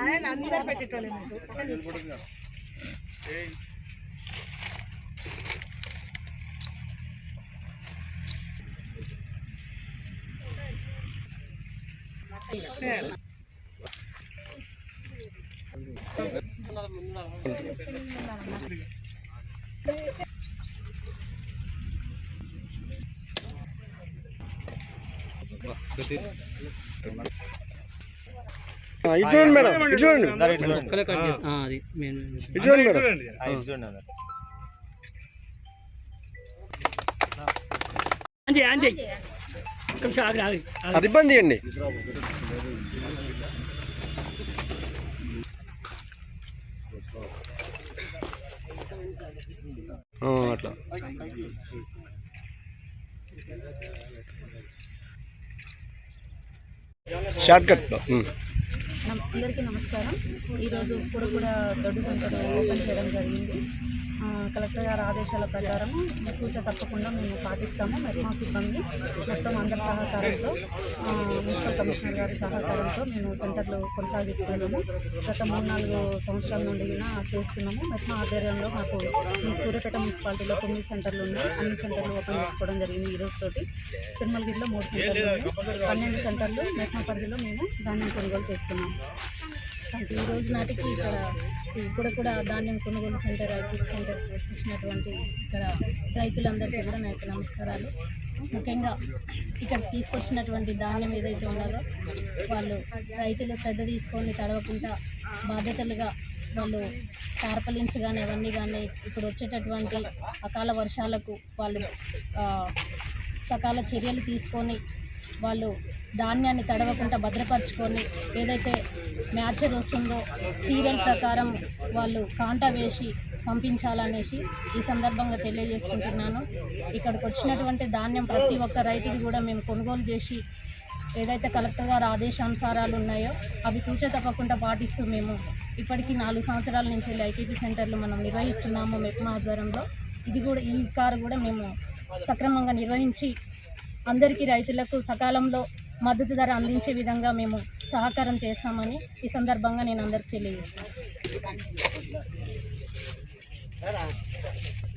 ఆయన అందరు పెట్టేటోళ్ళు చూడండి మేడం, చూడండి అది ఇబ్బంది అండి. అట్లా షార్ట్ కట్లో. అందరికీ నమస్కారం. ఈరోజు కూడా దొడ్డు సెంటర్ ఓపెన్ చేయడం జరిగింది. కలెక్టర్ గారి ఆదేశాల ప్రకారం కూర్చో తప్పకుండా మేము పాటిస్తాము. మెట్మా సిబ్బంది మొత్తం అందరి సహకారంతో, మున్సిపల్ కమిషనర్ గారి సహకారంతో మేము సెంటర్లు కొనసాగిస్తున్నాము. గత 3-4 సంవత్సరాల నుండి చేస్తున్నాము. మెట్మా ఆధ్వర్యంలో మాకు సూర్యాపేట మున్సిపాలిటీలో 9 సెంటర్లు ఉన్నాయి. అన్ని సెంటర్లు ఓపెన్ చేసుకోవడం జరిగింది. ఈ రోజుతోటి తిరుమలగిరిలో 3 సెంటర్లు ఉన్నాయి. 12 సెంటర్లు మెట్మా పరిధిలో మేము ధాన్యం కొనుగోలు చేస్తున్నాము. ఈ రోజు నాటికి ఇక్కడ కూడా ధాన్యం కొనుగోలు సెంటర్, ఐటీ సెంటర్ వచ్చేసినటువంటి ఇక్కడ రైతులందరికీ కూడా నా యొక్క నమస్కారాలు. ముఖ్యంగా ఇక్కడ తీసుకొచ్చినటువంటి ధాన్యం ఏదైతే ఉన్నదో వాళ్ళు రైతులు శ్రద్ధ తీసుకొని తడవకుండా బాధ్యతలుగా వాళ్ళు టార్పలిన్స్ కానీ అవన్నీ కానీ ఇప్పుడు వచ్చేటటువంటి అకాల వర్షాలకు వాళ్ళు సకాల చర్యలు తీసుకొని వాళ్ళు ధాన్యాన్ని తడవకుండా భద్రపరచుకొని ఏదైతే మ్యాచర్ వస్తుందో సీరియల్ ప్రకారం వాళ్ళు కాంటా వేసి పంపించాలనేసి ఈ సందర్భంగా తెలియజేసుకుంటున్నాను. ఇక్కడికి వచ్చినటువంటి ధాన్యం ప్రతి ఒక్క రైతుకి కూడా మేము కొనుగోలు చేసి ఏదైతే కలెక్టర్ గారు ఆదేశానుసారాలు ఉన్నాయో అవి తూచ తప్పకుండా పాటిస్తూ మేము ఇప్పటికీ 4 సంవత్సరాల నుంచి ఐటీపీ సెంటర్లు మనం నిర్వహిస్తున్నాము మెట్మా ఆధ్వర్యంలో. ఈ కారు కూడా మేము సక్రమంగా నిర్వహించి అందరికీ రైతులకు సకాలంలో మద్దతు ధర అందించే విధంగా మేము సహకారం చేస్తామని ఈ సందర్భంగా నేను అందరికీ తెలియజేస్తాను.